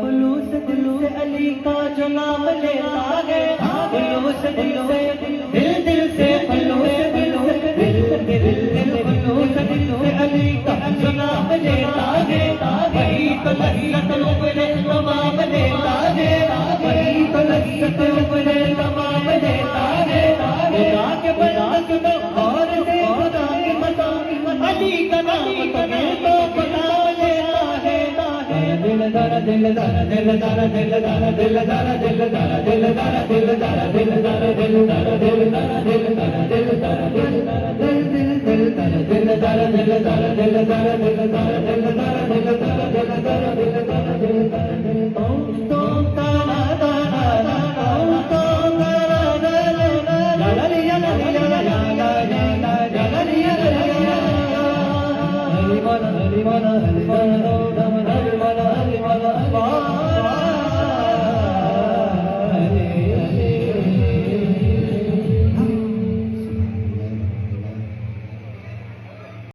खुलूस दिल से अली का जो नाम लेता है, खुलूस दिल से दिल से खुलूस दिल से अली का जो नाम लेता है, वही तो लज्जत उपरे तमाम लेता है, वही तो लज्जत उपरे तमाम लेता है। खुदा के बंदा सुनो और से खुदा के बता, अली का नाम तो खुदा लेता है। दिल दारा दिल दारा दिल दारा दिल दारा दिल दारा दिल दारा दिल दारा दिल दारा दिल दारा दिल दारा दिल दारा दिल दारा दिल दारा दिल दारा दिल दिल दारा दिल दारा दिल दारा दिल दारा दिल दारा दिल दारा दिल दारा दिल दारा दिल दारा दिल दारा दिल तो तारा तारा तो तारा ला ला लिया ला लिया ला ला ला ला ला लिया ला लिया हरि मन हरि मन हरि मन